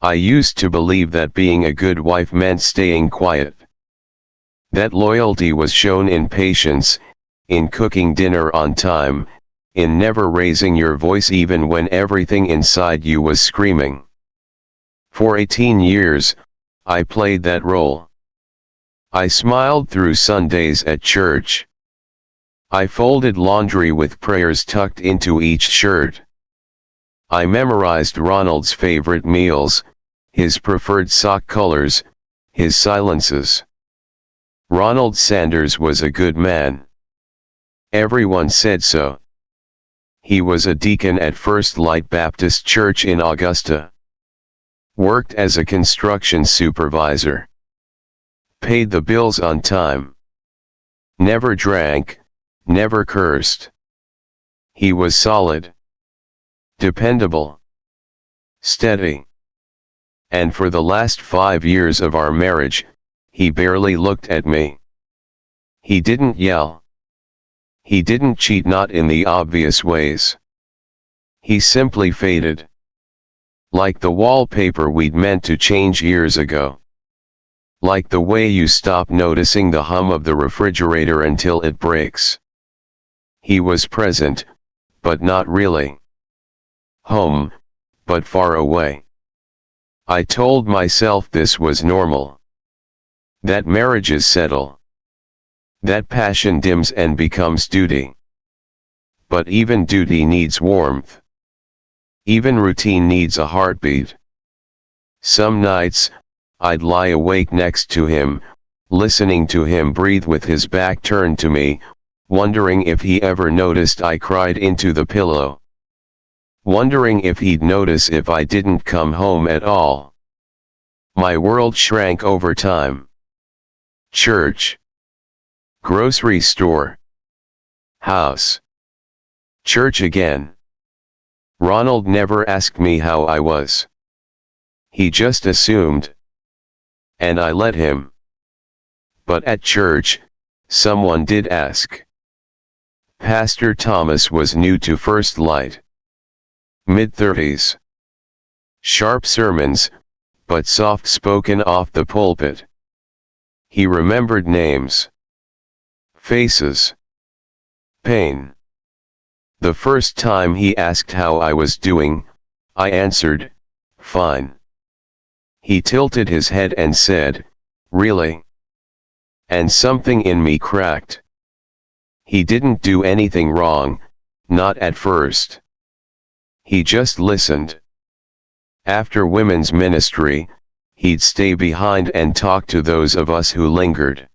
I used to believe that being a good wife meant staying quiet. That loyalty was shown in patience, in cooking dinner on time, in never raising your voice even when everything inside you was screaming. For 18 years, I played that role. I smiled through Sundays at church. I folded laundry with prayers tucked into each shirt. I memorized Ronald's favorite meals, his preferred sock colors, his silences. Ronald Sanders was a good man. Everyone said so. He was a deacon at First Light Baptist Church in Augusta. Worked as a construction supervisor. Paid the bills on time. Never drank, never cursed. He was solid. Dependable. Steady. And for the last 5 years of our marriage, he barely looked at me. He didn't yell. He didn't cheat, not in the obvious ways. He simply faded. Like the wallpaper we'd meant to change years ago. Like the way you stop noticing the hum of the refrigerator until it breaks. He was present, but not really. Home, but far away. I told myself this was normal. That marriages settle. That passion dims and becomes duty. But even duty needs warmth. Even routine needs a heartbeat. Some nights, I'd lie awake next to him, listening to him breathe with his back turned to me, wondering if he ever noticed I cried into the pillow. Wondering if he'd notice if I didn't come home at all. My world shrank over time. Church. Grocery store. House. Church again. Ronald never asked me how I was. He just assumed. And I let him. But at church, someone did ask. Pastor Thomas was new to First Light. Mid-30s. Sharp sermons, but soft-spoken off the pulpit. He remembered names. Faces. Pain. The first time he asked how I was doing, I answered, fine. He tilted his head and said, really? And something in me cracked. He didn't do anything wrong, not at first. He just listened. After women's ministry, he'd stay behind and talk to those of us who lingered.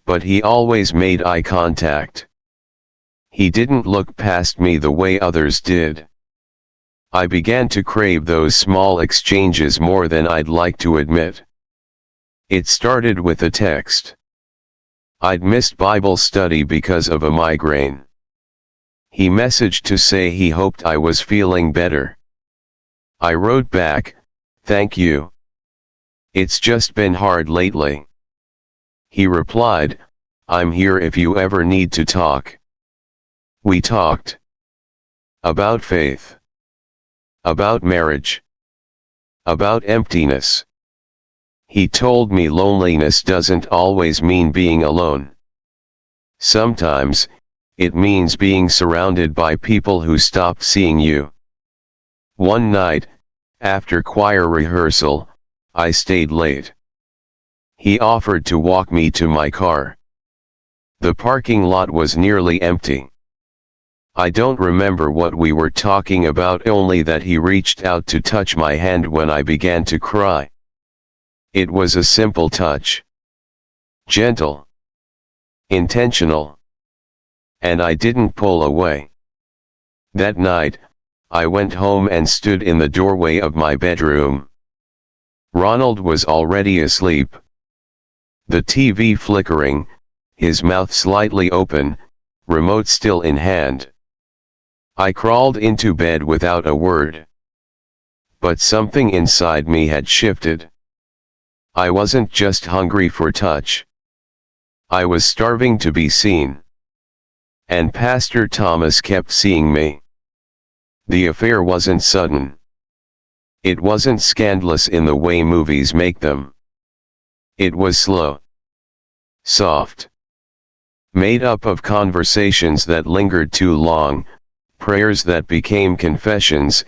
But he always made eye contact. He didn't look past me the way others did. I began to crave those small exchanges more than I'd like to admit. It started with a text. I'd missed Bible study because of a migraine. He messaged to say he hoped I was feeling better. I wrote back, thank you. It's just been hard lately. He replied, I'm here if you ever need to talk. We talked. About faith. About marriage. About emptiness. He told me loneliness doesn't always mean being alone. Sometimes, it means being surrounded by people who stop seeing you. One night, after choir rehearsal, I stayed late. He offered to walk me to my car. The parking lot was nearly empty. I don't remember what we were talking about, only that he reached out to touch my hand when I began to cry. It was a simple touch. Gentle. Intentional. And I didn't pull away. That night, I went home and stood in the doorway of my bedroom. Ronald was already asleep. The TV flickering, his mouth slightly open, remote still in hand. I crawled into bed without a word. But something inside me had shifted. I wasn't just hungry for touch. I was starving to be seen. And Pastor Thomas kept seeing me. The affair wasn't sudden. It wasn't scandalous in the way movies make them. It was slow, soft, made up of conversations that lingered too long, prayers that became confessions,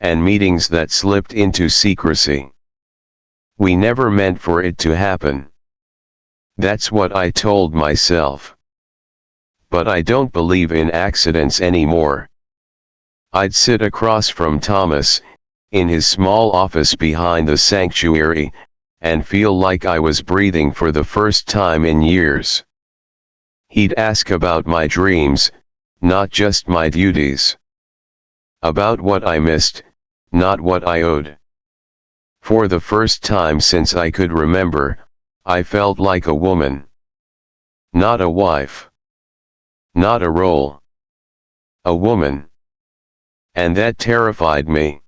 and meetings that slipped into secrecy. We never meant for it to happen. That's what I told myself. But I don't believe in accidents anymore. I'd sit across from Thomas, in his small office behind the sanctuary, and feel like I was breathing for the first time in years. He'd ask about my dreams, not just my duties. About what I missed, not what I owed. For the first time since I could remember, I felt like a woman. Not a wife. Not a role. A woman. And that terrified me.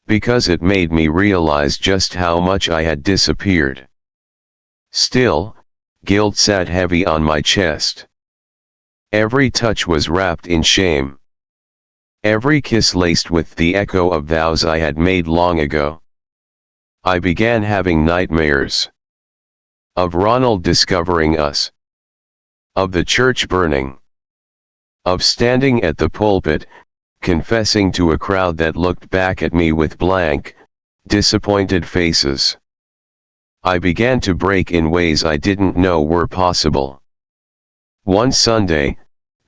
Because it made me realize just how much I had disappeared. Still, guilt sat heavy on my chest. Every touch was wrapped in shame. Every kiss laced with the echo of vows I had made long ago. I began having nightmares. Of Ronald discovering us. Of the church burning. Of standing at the pulpit, confessing to a crowd that looked back at me with blank, disappointed faces. I began to break in ways I didn't know were possible. One Sunday,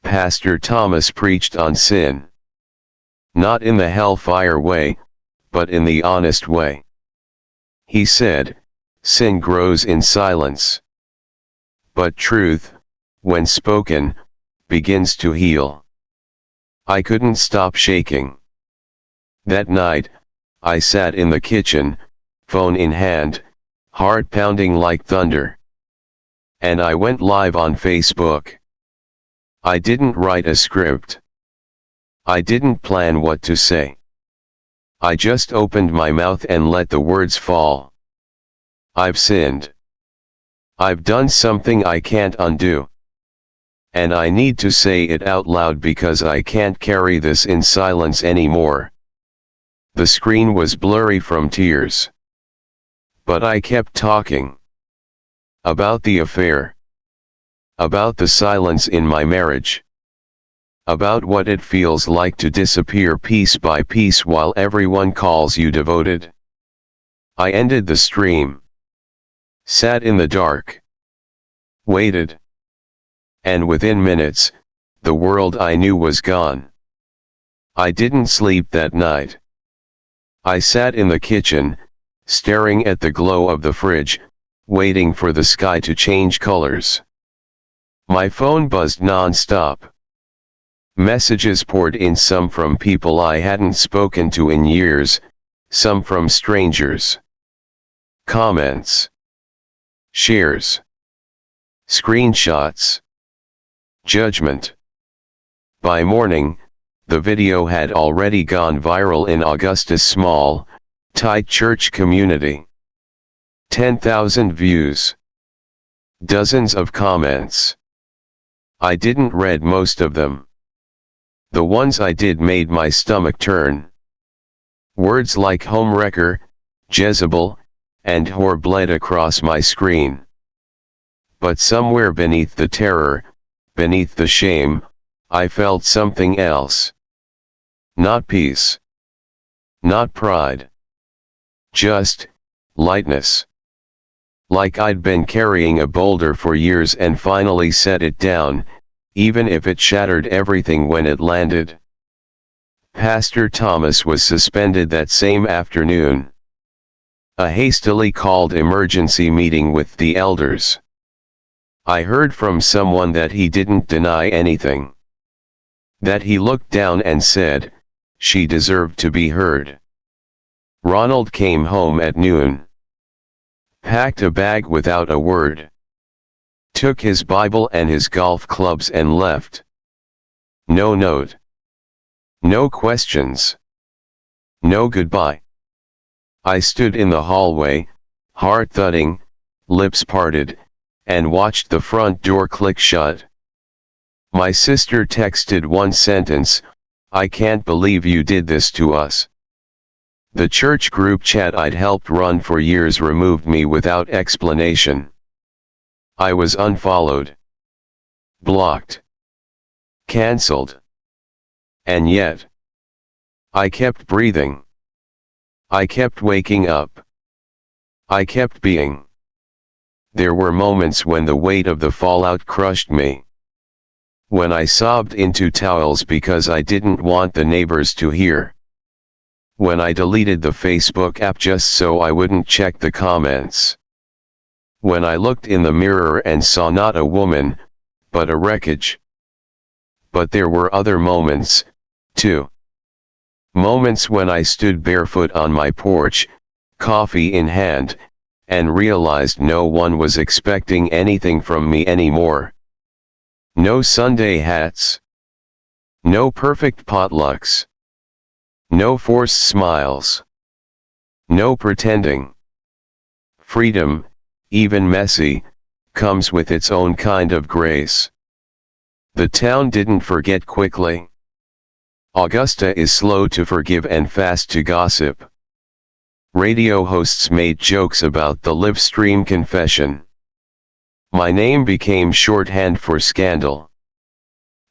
Pastor Thomas preached on sin. Not in the hellfire way, but in the honest way. He said, sin grows in silence. But truth, when spoken, begins to heal. I couldn't stop shaking. That night, I sat in the kitchen, phone in hand, heart pounding like thunder. And I went live on Facebook. I didn't write a script. I didn't plan what to say. I just opened my mouth and let the words fall. I've sinned. I've done something I can't undo. And I need to say it out loud because I can't carry this in silence anymore. The screen was blurry from tears. But I kept talking. About the affair. About the silence in my marriage. About what it feels like to disappear piece by piece while everyone calls you devoted. I ended the stream. Sat in the dark. Waited. And within minutes, the world I knew was gone. I didn't sleep that night. I sat in the kitchen, staring at the glow of the fridge, waiting for the sky to change colors. My phone buzzed non-stop. Messages poured in, some from people I hadn't spoken to in years, some from strangers. Comments. Shares. Screenshots. Judgment. By morning, the video had already gone viral in Augusta's small, tight church community. 10,000 views. Dozens of comments. I didn't read most of them. The ones I did made my stomach turn. Words like homewrecker, Jezebel, and whore bled across my screen. But somewhere beneath the terror, beneath the shame, I felt something else. Not peace. Not pride. Just lightness. Like I'd been carrying a boulder for years and finally set it down, even if it shattered everything when it landed. Pastor Thomas was suspended that same afternoon. A hastily called emergency meeting with the elders. I heard from someone that he didn't deny anything. That he looked down and said, she deserved to be heard. Ronald came home at noon. Packed a bag without a word. Took his Bible and his golf clubs and left. No note. No questions. No goodbye. I stood in the hallway, heart thudding, lips parted, and watched the front door click shut. My sister texted one sentence, "I can't believe you did this to us." The church group chat I'd helped run for years removed me without explanation. I was unfollowed, blocked, cancelled. And yet, I kept breathing. I kept waking up. I kept being. There were moments when the weight of the fallout crushed me. When I sobbed into towels because I didn't want the neighbors to hear. When I deleted the Facebook app just so I wouldn't check the comments. When I looked in the mirror and saw not a woman, but a wreckage. But there were other moments, too. Moments when I stood barefoot on my porch, coffee in hand, and realized no one was expecting anything from me anymore. No Sunday hats. No perfect potlucks. No forced smiles. No pretending. Freedom, even messy, comes with its own kind of grace. The town didn't forget quickly. Augusta is slow to forgive and fast to gossip. Radio hosts made jokes about the live stream confession. My name became shorthand for scandal.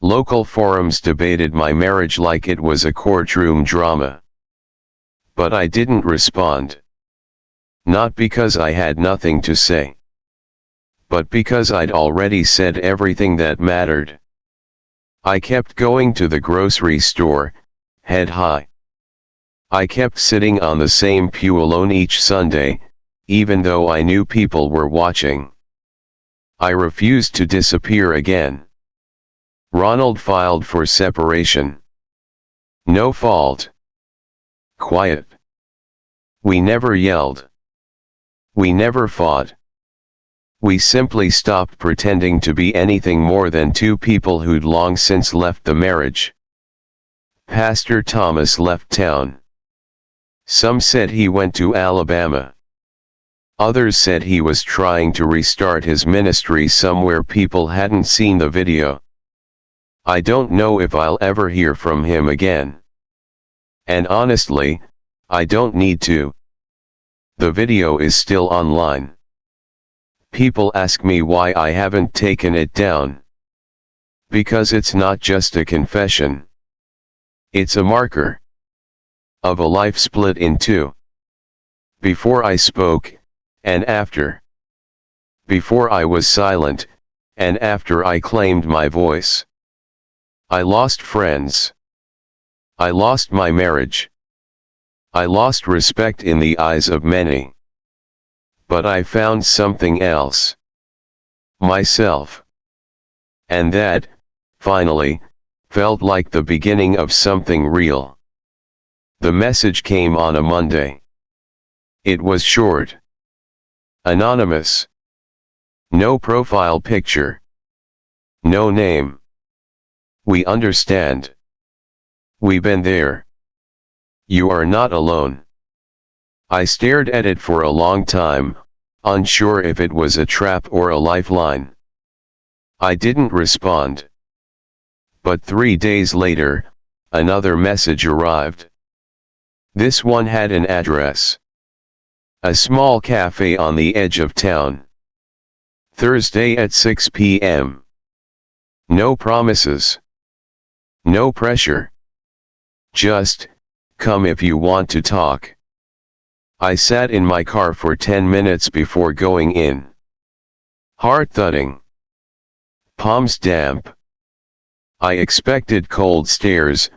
Local forums debated my marriage like it was a courtroom drama. But I didn't respond. Not because I had nothing to say, but because I'd already said everything that mattered. I kept going to the grocery store, head high. I kept sitting on the same pew alone each Sunday, even though I knew people were watching. I refused to disappear again. Ronald filed for separation. No fault. Quiet. We never yelled. We never fought. We simply stopped pretending to be anything more than two people who'd long since left the marriage. Pastor Thomas left town. Some said he went to Alabama. Others said he was trying to restart his ministry somewhere people hadn't seen the video. I don't know if I'll ever hear from him again. And honestly, I don't need to. The video is still online. People ask me why I haven't taken it down. Because it's not just a confession. It's a marker of a life split in two. Before I spoke, and after. Before I was silent, and after I claimed my voice. I lost friends. I lost my marriage. I lost respect in the eyes of many. But I found something else. Myself. And that, finally, felt like the beginning of something real. The message came on a Monday. It was short. Anonymous. No profile picture. No name. We understand. We've been there. You are not alone. I stared at it for a long time, unsure if it was a trap or a lifeline. I didn't respond. But 3 days later, another message arrived. This one had an address. A small cafe on the edge of town. Thursday at 6 p.m. No promises. No pressure. Just, come if you want to talk. I sat in my car for 10 minutes before going in. Heart thudding. Palms damp. I expected cold stares,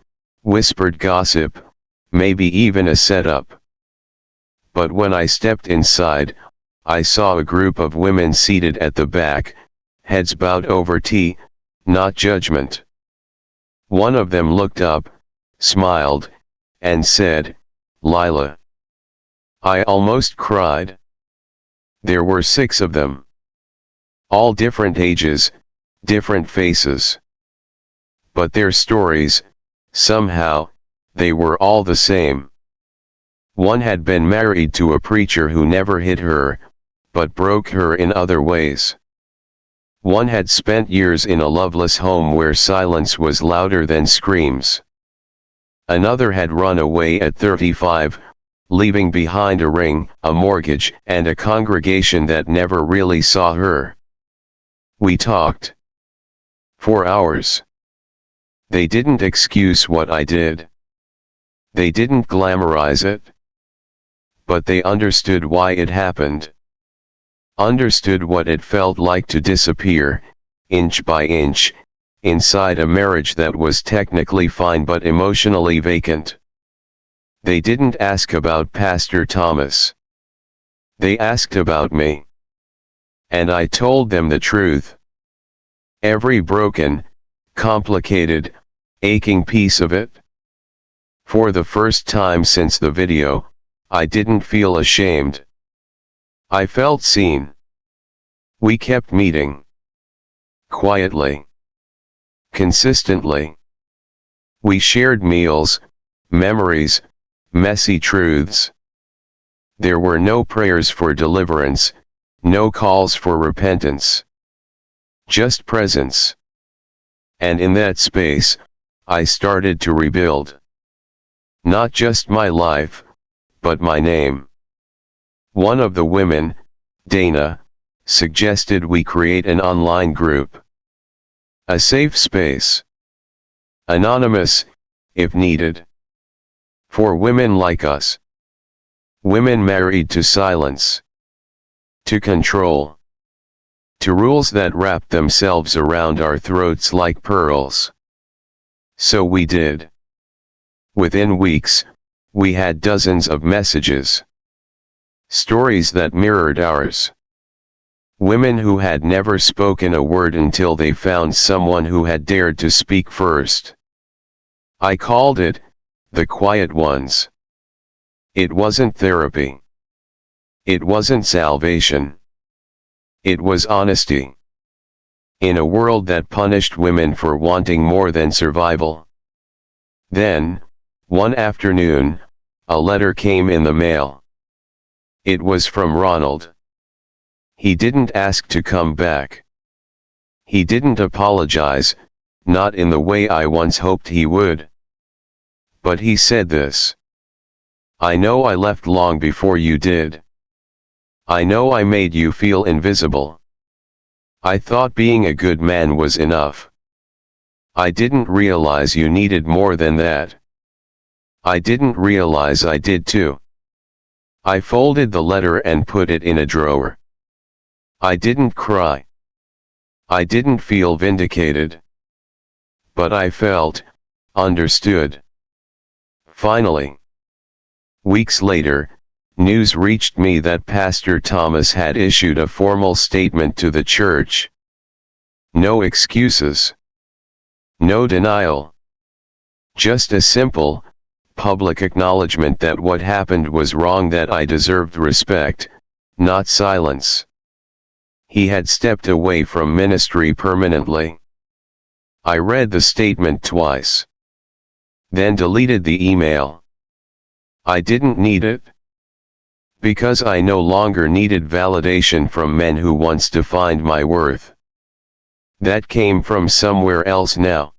whispered gossip, maybe even a setup. But when I stepped inside, I saw a group of women seated at the back, heads bowed over tea, not judgment. One of them looked up, smiled, and said, "Lila." I almost cried. There were 6 of them. All different ages, different faces. But their stories, somehow, they were all the same. One had been married to a preacher who never hit her, but broke her in other ways. One had spent years in a loveless home where silence was louder than screams. Another had run away at 35, leaving behind a ring, a mortgage, and a congregation that never really saw her. We talked for hours. They didn't excuse what I did. They didn't glamorize it. But they understood why it happened. Understood what it felt like to disappear, inch by inch, inside a marriage that was technically fine but emotionally vacant. They didn't ask about Pastor Thomas. They asked about me. And I told them the truth. Every broken, complicated, aching piece of it. For the first time since the video, I didn't feel ashamed. I felt seen. We kept meeting. Quietly. Consistently. We shared meals, memories, messy truths. There were no prayers for deliverance, no calls for repentance. Just presence. And in that space, I started to rebuild. Not just my life, but my name. One of the women, Dana, suggested we create an online group. A safe space. Anonymous, if needed. For women like us. Women married to silence. To control. To rules that wrap themselves around our throats like pearls. So we did. Within weeks, we had dozens of messages. Stories that mirrored ours. Women who had never spoken a word until they found someone who had dared to speak first. I called it, the quiet ones. It wasn't therapy. It wasn't salvation. It was honesty. In a world that punished women for wanting more than survival. Then, one afternoon, a letter came in the mail. It was from Ronald. He didn't ask to come back. He didn't apologize, not in the way I once hoped he would. But he said this. I know I left long before you did. I know I made you feel invisible. I thought being a good man was enough. I didn't realize you needed more than that. I didn't realize I did too. I folded the letter and put it in a drawer. I didn't cry. I didn't feel vindicated. But I felt, understood. Finally. Weeks later, news reached me that Pastor Thomas had issued a formal statement to the church. No excuses. No denial. Just a simple, public acknowledgement that what happened was wrong, that I deserved respect, not silence. He had stepped away from ministry permanently. I read the statement twice. Then deleted the email. I didn't need it. Because I no longer needed validation from men who once defined my worth. That came from somewhere else now.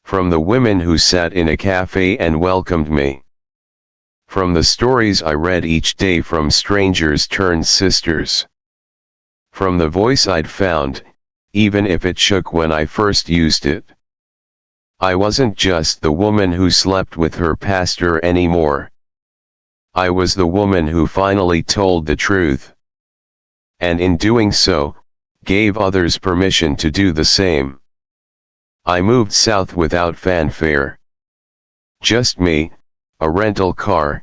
From the women who sat in a cafe and welcomed me. From the stories I read each day from strangers turned sisters. From the voice I'd found, even if it shook when I first used it. I wasn't just the woman who slept with her pastor anymore. I was the woman who finally told the truth. And in doing so, gave others permission to do the same. I moved south without fanfare. Just me, a rental car,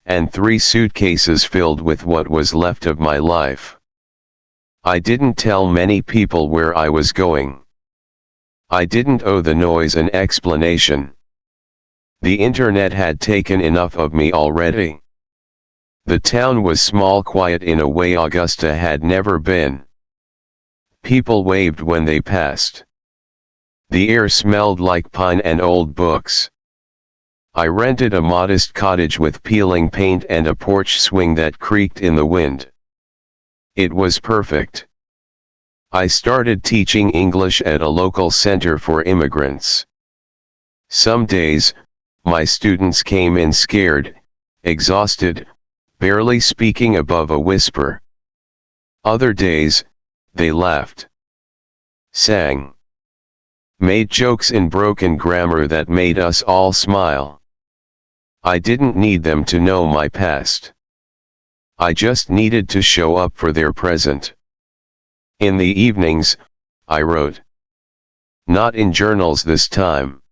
and 3 suitcases filled with what was left of my life. I didn't tell many people where I was going. I didn't owe the noise an explanation. The internet had taken enough of me already. The town was small, quiet in a way Augusta had never been. People waved when they passed. The air smelled like pine and old books. I rented a modest cottage with peeling paint and a porch swing that creaked in the wind. It was perfect. I started teaching English at a local center for immigrants. Some days, my students came in scared, exhausted, barely speaking above a whisper. Other days, they laughed, sang, made jokes in broken grammar that made us all smile. I didn't need them to know my past. I just needed to show up for their present. In the evenings, I wrote. Not in journals this time.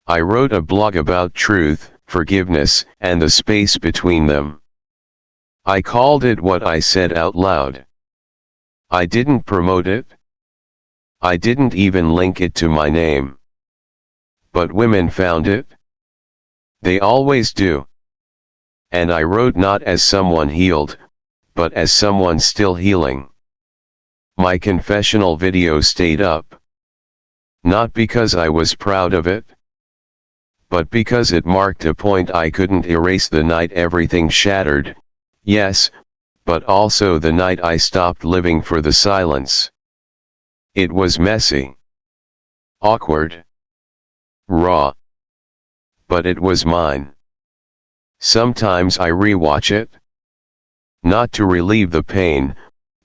I wrote a blog about truth, forgiveness, and the space between them. I called it what I said out loud. I didn't promote it. I didn't even link it to my name. But women found it. They always do. And I wrote not as someone healed, but as someone still healing. My confessional video stayed up. Not because I was proud of it, but because it marked a point I couldn't erase the night everything shattered, yes, but also the night I stopped living for the silence. It was messy, awkward, raw, but it was mine. Sometimes I rewatch it, not to relieve the pain,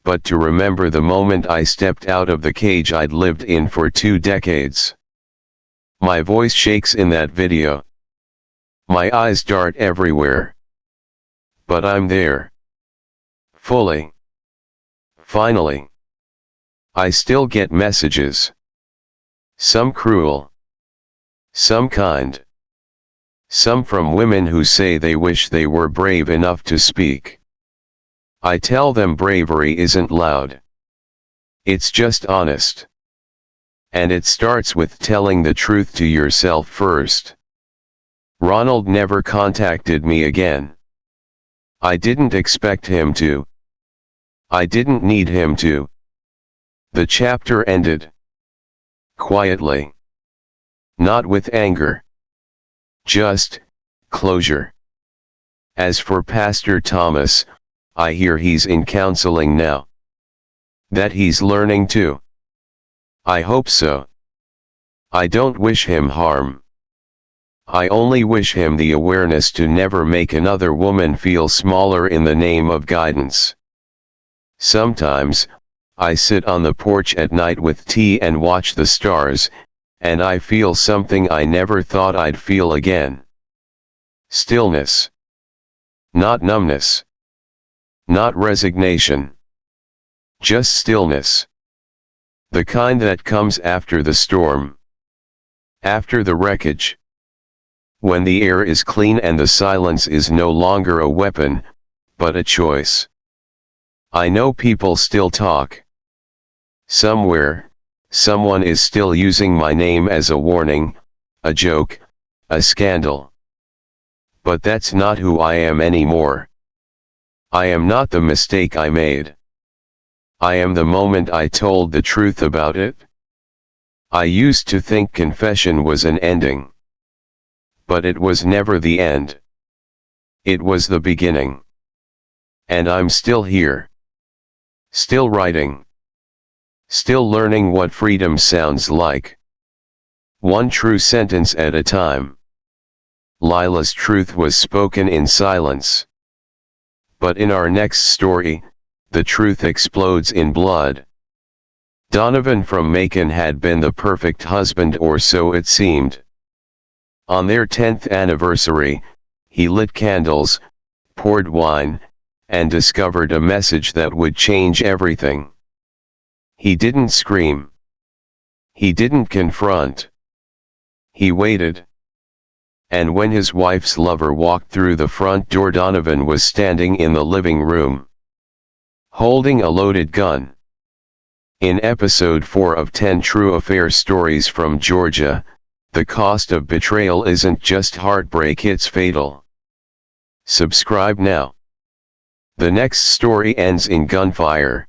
but to remember the moment I stepped out of the cage I'd lived in for 2 decades. My voice shakes in that video. My eyes dart everywhere. But I'm there. Fully. Finally. I still get messages. Some cruel. Some kind. Some from women who say they wish they were brave enough to speak. I tell them bravery isn't loud. It's just honest. And it starts with telling the truth to yourself first. Ronald never contacted me again. I didn't expect him to. I didn't need him to. The chapter ended. Quietly. Not with anger. Just closure. As for Pastor Thomas, I hear he's in counseling now. That he's learning too. I hope so. I don't wish him harm. I only wish him the awareness to never make another woman feel smaller in the name of guidance. Sometimes, I sit on the porch at night with tea and watch the stars, and I feel something I never thought I'd feel again. Stillness. Not numbness. Not resignation. Just stillness. The kind that comes after the storm. After the wreckage. When the air is clean and the silence is no longer a weapon, but a choice. I know people still talk. Somewhere, someone is still using my name as a warning, a joke, a scandal. But that's not who I am anymore. I am not the mistake I made. I am the moment I told the truth about it. I used to think confession was an ending. But it was never the end. It was the beginning. And I'm still here. Still writing. Still learning what freedom sounds like. One true sentence at a time. Lila's truth was spoken in silence. But in our next story, the truth explodes in blood. Donovan from Macon had been the perfect husband, or so it seemed. On their 10th anniversary, he lit candles, poured wine, and discovered a message that would change everything. He didn't scream. He didn't confront. He waited. And when his wife's lover walked through the front door, Donovan was standing in the living room, holding a loaded gun. In episode 4 of 10 True Affair Stories from Georgia, the cost of betrayal isn't just heartbreak, it's fatal. Subscribe now. The next story ends in gunfire.